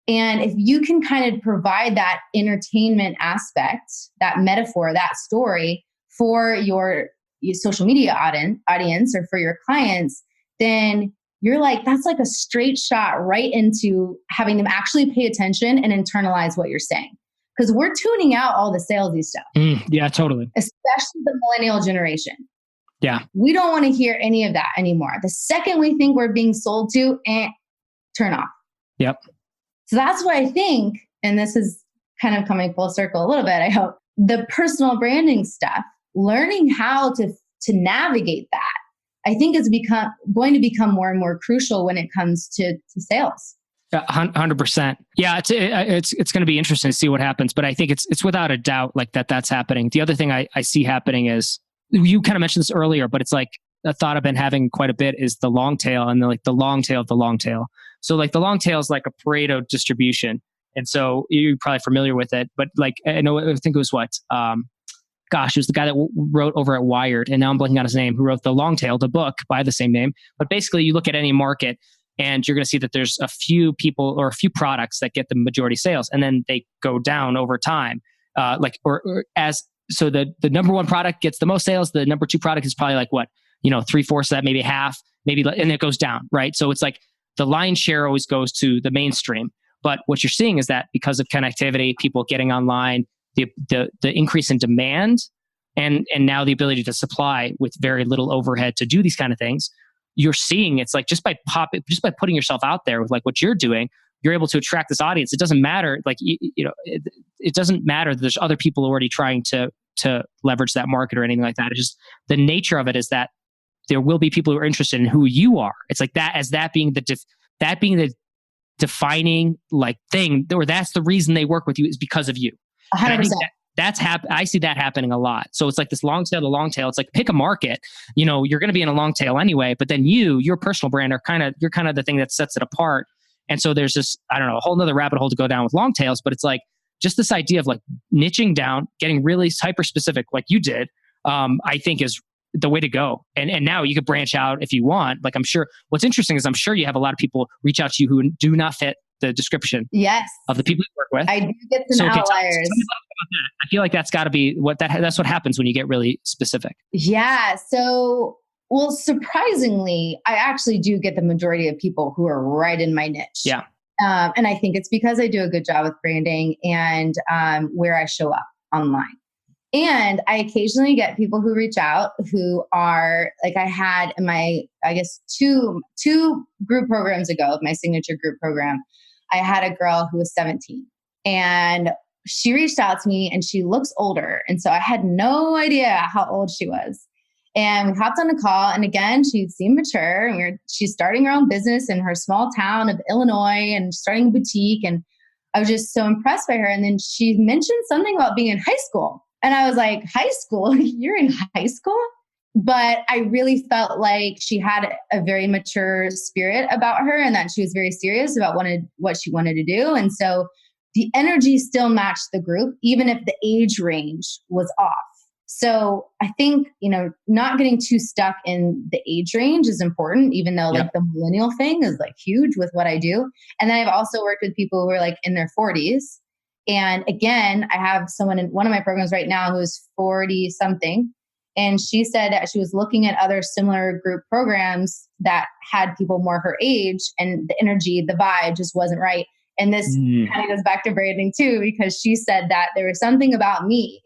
[SPEAKER 2] And if you can kind of provide that entertainment aspect, that metaphor, that story for your social media audience or for your clients, then you're like, that's like a straight shot right into having them actually pay attention and internalize what you're saying. Because we're tuning out all the salesy stuff.
[SPEAKER 1] Yeah, totally.
[SPEAKER 2] Especially the millennial generation.
[SPEAKER 1] Yeah.
[SPEAKER 2] We don't want to hear any of that anymore. The second we think we're being sold to, turn off.
[SPEAKER 1] Yep.
[SPEAKER 2] So that's why I think, and this is kind of coming full circle a little bit, I hope, the personal branding stuff, learning how to navigate that, I think is going to become more and more crucial when it comes to sales.
[SPEAKER 1] 100%. Yeah, it's going to be interesting to see what happens, but I think it's without a doubt like that's happening. The other thing I see happening is, you kind of mentioned this earlier, but it's like a thought I've been having quite a bit is the long tail and the long tail of the long tail. So like the long tail is like a Pareto distribution. And so you're probably familiar with it, but like, I think it was what, it was the guy that wrote over at Wired, and now I'm blanking on his name, who wrote The Long Tail, the book by the same name. But basically you look at any market and you're going to see that there's a few people or a few products that get the majority sales, and then they go down over time. So the number one product gets the most sales. The number two product is probably like what, 3/4 of that, maybe half, and it goes down, right? So it's like the lion's share always goes to the mainstream. But what you're seeing is that because of connectivity, people getting online, the increase in demand and now the ability to supply with very little overhead to do these kind of things, you're seeing it's like just by putting yourself out there with like what you're doing, you're able to attract this audience. It doesn't matter, like it doesn't matter that there's other people already trying to leverage that market or anything like that. It's just the nature of it is that there will be people who are interested in who you are. It's like that as that being the defining like thing, or that's the reason they work with you is because of you.
[SPEAKER 2] 100%.
[SPEAKER 1] I see that happening a lot. So it's like this long tail to long tail. It's like pick a market. You're going to be in a long tail anyway, but then your personal brand you're kind of the thing that sets it apart. And so there's this, I don't know, a whole nother rabbit hole to go down with long tails, but it's like just this idea of like niching down, getting really hyper specific, like you did. I think is the way to go. And now you could branch out if you want. Like I'm sure what's interesting is I'm sure you have a lot of people reach out to you who do not fit the description of the people you work with.
[SPEAKER 2] I do get some outliers.
[SPEAKER 1] Tell me about that. I feel like that's got to be that's what happens when you get really specific.
[SPEAKER 2] Yeah. So, well, surprisingly, I actually do get the majority of people who are right in my niche.
[SPEAKER 1] Yeah.
[SPEAKER 2] And I think it's because I do a good job with branding and where I show up online. And I occasionally get people who reach out who are like I had in my, I guess, two group programs ago of my signature group program. I had a girl who was 17 and she reached out to me and she looks older. And so I had no idea how old she was. And we hopped on a call. And again, she seemed mature. And she's starting her own business in her small town of Illinois and starting a boutique. And I was just so impressed by her. And then she mentioned something about being in high school. And I was like, high school? You're in high school? But I really felt like she had a very mature spirit about her and that she was very serious about what she wanted to do. And so the energy still matched the group, even if the age range was off. So I think, not getting too stuck in the age range is important, even though like the millennial thing is like huge with what I do. And then I've also worked with people who are like in their 40s. And again, I have someone in one of my programs right now who's 40 something. And she said that she was looking at other similar group programs that had people more her age and the energy, the vibe just wasn't right. And this kind of goes back to branding too, because she said that there was something about me,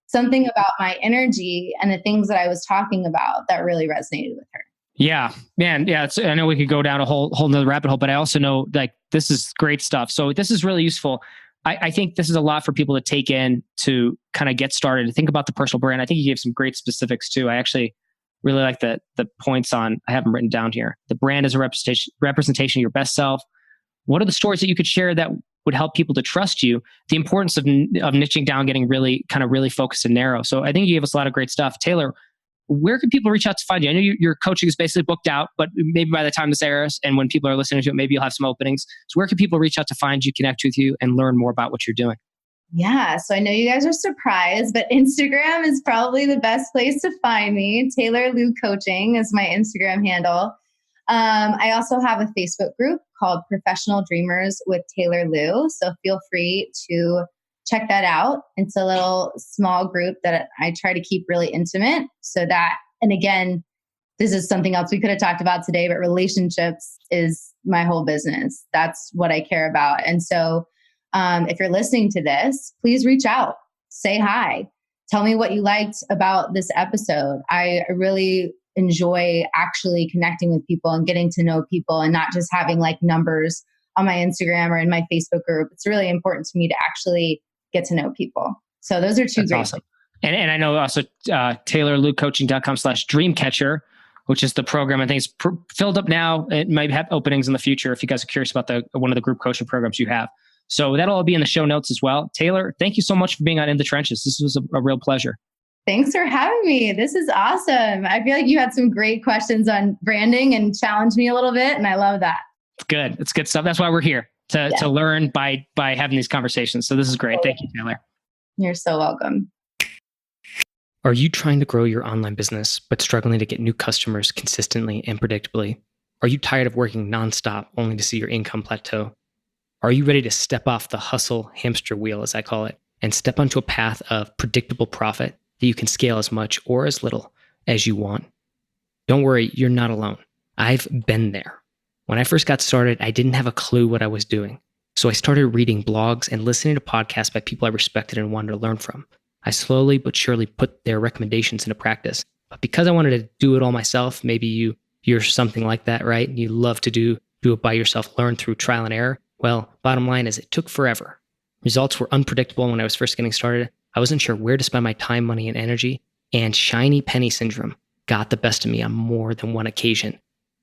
[SPEAKER 2] something about my energy and the things that I was talking about that really resonated with her. Yeah, man. Yeah. I know we could go down a whole nother rabbit hole, but I also know like this is great stuff. So this is really useful. I think this is a lot for people to take in to kind of get started, to think about the personal brand. I think you gave some great specifics too. I actually really like the points on, I have them written down here. The brand is a representation of your best self. What are the stories that you could share that would help people to trust you? The importance of niching down, getting really focused and narrow. So I think you gave us a lot of great stuff. Taylor, where can people reach out to find you? I know your coaching is basically booked out, but maybe by the time this airs and when people are listening to it, maybe you'll have some openings. So where can people reach out to find you, connect with you, and learn more about what you're doing? Yeah, so I know you guys are surprised, but Instagram is probably the best place to find me. Taylor Lou Coaching is my Instagram handle. I also have a Facebook group called Professional Dreamers with Taylor Lou. So feel free to check that out. It's a little small group that I try to keep really intimate so that, and again, this is something else we could have talked about today, but relationships is my whole business. That's what I care about. And so if you're listening to this, please reach out, say hi, tell me what you liked about this episode. I really enjoy actually connecting with people and getting to know people and not just having like numbers on my Instagram or in my Facebook group. It's really important to me to actually get to know people. So those are two
[SPEAKER 1] That's
[SPEAKER 2] great
[SPEAKER 1] awesome. And I know also TaylorLouCoaching.com/dreamcatcher, which is the program. I think it's filled up now. It might have openings in the future if you guys are curious about one of the group coaching programs you have. So that'll all be in the show notes as well. Taylor, thank you so much for being on In the Trenches. This was a real pleasure.
[SPEAKER 2] Thanks for having me. This is awesome. I feel like you had some great questions on branding and challenged me a little bit, and I love that.
[SPEAKER 1] It's good. It's good stuff. That's why we're here to learn by having these conversations. So this is great. Thank you, Taylor.
[SPEAKER 2] You're so welcome.
[SPEAKER 1] Are you trying to grow your online business, but struggling to get new customers consistently and predictably? Are you tired of working nonstop only to see your income plateau? Are you ready to step off the hustle hamster wheel, as I call it, and step onto a path of predictable profit that you can scale as much or as little as you want? Don't worry, you're not alone. I've been there. When I first got started, I didn't have a clue what I was doing. So I started reading blogs and listening to podcasts by people I respected and wanted to learn from. I slowly but surely put their recommendations into practice. But because I wanted to do it all myself, maybe you're something like that, right? You love to do it by yourself, learn through trial and error. Well, bottom line is it took forever. Results were unpredictable when I was first getting started. I wasn't sure where to spend my time, money, and energy, and shiny penny syndrome got the best of me on more than one occasion.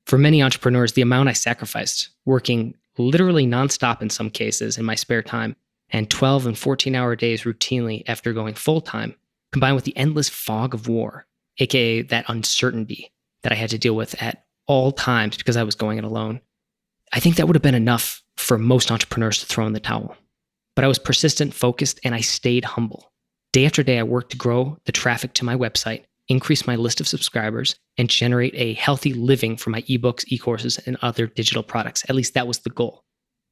[SPEAKER 1] For many entrepreneurs, the amount I sacrificed, working literally nonstop in some cases in my spare time, and 12 and 14-hour days routinely after going full-time, combined with the endless fog of war, aka that uncertainty that I had to deal with at all times because I was going it alone, I think that would have been enough for most entrepreneurs to throw in the towel. But I was persistent, focused, and I stayed humble. Day after day, I worked to grow the traffic to my website, increase my list of subscribers, and generate a healthy living for my ebooks, e-courses, and other digital products. At least that was the goal.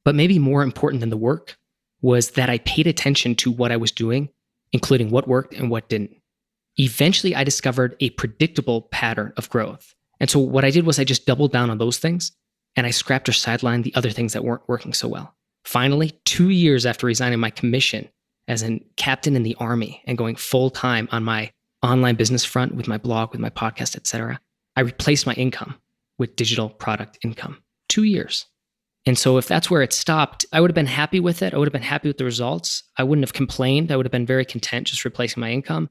[SPEAKER 1] But maybe more important than the work was that I paid attention to what I was doing, including what worked and what didn't. Eventually, I discovered a predictable pattern of growth. And so what I did was I just doubled down on those things, and I scrapped or sidelined the other things that weren't working so well. Finally, 2 years after resigning my commission as a captain in the Army and going full-time on my online business front with my blog, with my podcast, etc., I replaced my income with digital product income. 2 years. And so if that's where it stopped, I would have been happy with it. I would have been happy with the results. I wouldn't have complained. I would have been very content just replacing my income.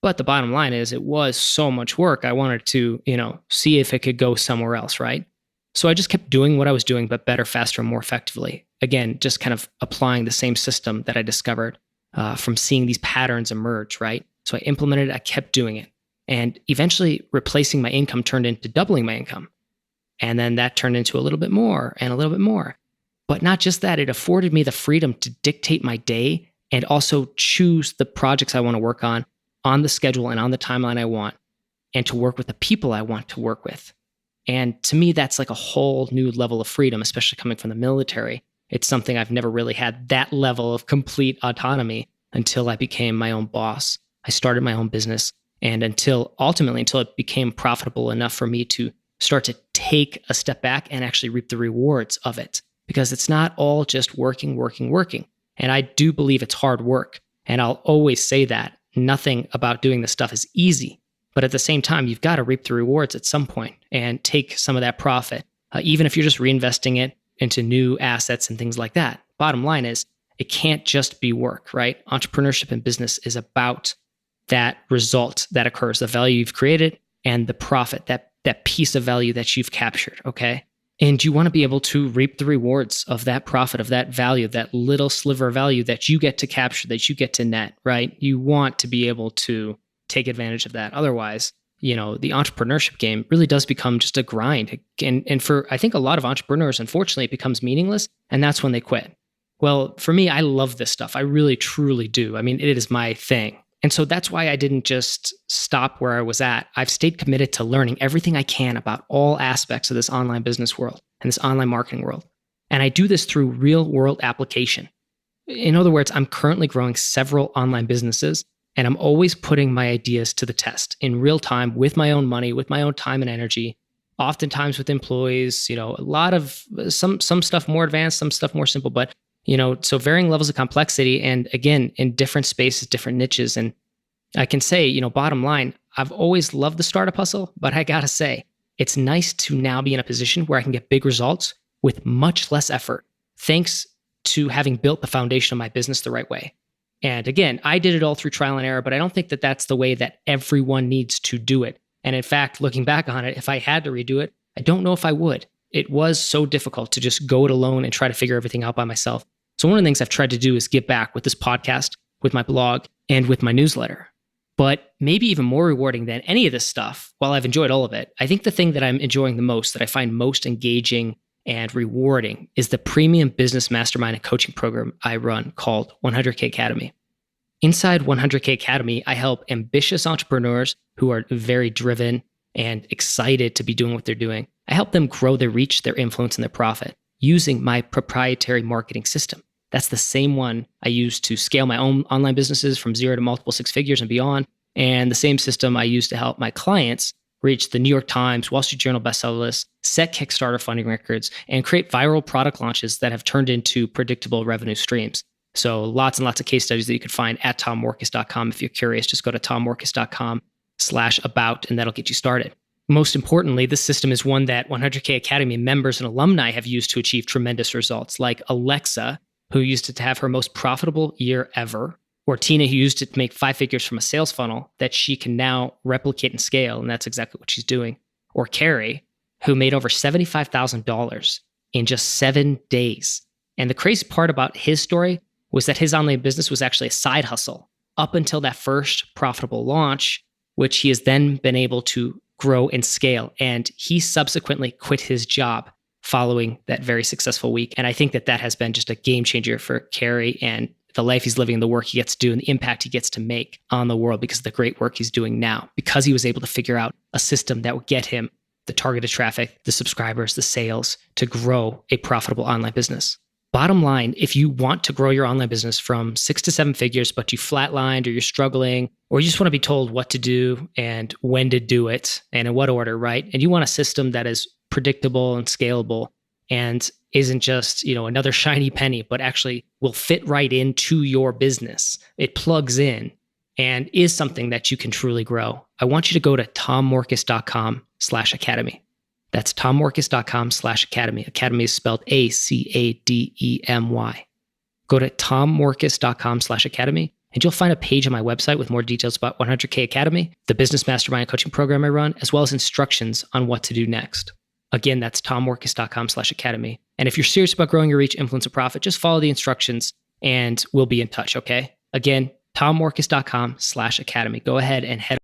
[SPEAKER 1] But the bottom line is it was so much work. I wanted to, see if it could go somewhere else, right? So I just kept doing what I was doing, but better, faster, and more effectively. Again, just kind of applying the same system that I discovered from seeing these patterns emerge, right? So I implemented it, I kept doing it. And eventually replacing my income turned into doubling my income. And then that turned into a little bit more and a little bit more. But not just that, it afforded me the freedom to dictate my day and also choose the projects I want to work on the schedule and on the timeline I want, and to work with the people I want to work with. And to me, that's like a whole new level of freedom, especially coming from the military. It's something I've never really had that level of complete autonomy until I became my own boss. I started my own business, and until it became profitable enough for me to start to take a step back and actually reap the rewards of it. Because it's not all just working. And I do believe it's hard work. And I'll always say that. Nothing about doing this stuff is easy. But at the same time, you've got to reap the rewards at some point and take some of that profit, even if you're just reinvesting it into new assets and things like that. Bottom line is, it can't just be work, right? Entrepreneurship and business is about that result that occurs, the value you've created and the profit, that piece of value that you've captured, okay? And you want to be able to reap the rewards of that profit, of that value, that little sliver of value that you get to capture, that you get to net, right? You want to be able to take advantage of that. Otherwise, the entrepreneurship game really does become just a grind. And for, I think, a lot of entrepreneurs, unfortunately, it becomes meaningless, and that's when they quit. Well, for me, I love this stuff. I really, truly do. I mean, it is my thing. And so that's why I didn't just stop where I was at. I've stayed committed to learning everything I can about all aspects of this online business world and this online marketing world. And I do this through real world application. In other words, I'm currently growing several online businesses, and I'm always putting my ideas to the test in real time with my own money, with my own time and energy, oftentimes with employees, a lot of some stuff more advanced, some stuff more simple, but so varying levels of complexity, and again, in different spaces, different niches. And I can say, bottom line, I've always loved the startup hustle, but I gotta say, it's nice to now be in a position where I can get big results with much less effort, thanks to having built the foundation of my business the right way. And again, I did it all through trial and error, but I don't think that that's the way that everyone needs to do it. And in fact, looking back on it, if I had to redo it, I don't know if I would. It was so difficult to just go it alone and try to figure everything out by myself. So one of the things I've tried to do is give back with this podcast, with my blog, and with my newsletter. But maybe even more rewarding than any of this stuff, while I've enjoyed all of it, I think the thing that I'm enjoying the most, that I find most engaging and rewarding, is the premium business mastermind and coaching program I run called 100K Academy. Inside 100K Academy, I help ambitious entrepreneurs who are very driven and excited to be doing what they're doing. I help them grow their reach, their influence, and their profit using my proprietary marketing system. That's the same one I use to scale my own online businesses from 0 to multiple 6 figures and beyond. And the same system I use to help my clients reach the New York Times, Wall Street Journal bestseller lists, set Kickstarter funding records, and create viral product launches that have turned into predictable revenue streams. So lots and lots of case studies that you could find at tommorkes.com. If you're curious, just go to tommorkes.com/about, and that'll get you started. Most importantly, this system is one that 100K Academy members and alumni have used to achieve tremendous results, like Alexa, who used it to have her most profitable year ever, or Tina, who used it to make 5 figures from a sales funnel that she can now replicate and scale, and that's exactly what she's doing. Or Carrie, who made over $75,000 in just 7 days. And the crazy part about his story was that his online business was actually a side hustle up until that first profitable launch, which he has then been able to grow and scale. And he subsequently quit his job following that very successful week. And I think that that has been just a game changer for Carrie and the life he's living, the work he gets to do, and the impact he gets to make on the world because of the great work he's doing now, because he was able to figure out a system that would get him the targeted traffic, the subscribers, the sales to grow a profitable online business. Bottom line, if you want to grow your online business from 6 to 7 figures, but you flatlined or you're struggling, or you just want to be told what to do and when to do it and in what order, right? And you want a system that is predictable and scalable and isn't just, another shiny penny, but actually will fit right into your business. It plugs in and is something that you can truly grow. I want you to go to tommorkes.com/academy. That's tommorkes.com/academy. Academy is spelled ACADEMY. Go to tommorkes.com/academy, and you'll find a page on my website with more details about 100K Academy, the business mastermind coaching program I run, as well as instructions on what to do next. Again, that's tommorkes.com/academy. And if you're serious about growing your reach, influence, and profit, just follow the instructions and we'll be in touch, okay? Again, tommorkes.com/academy. Go ahead and head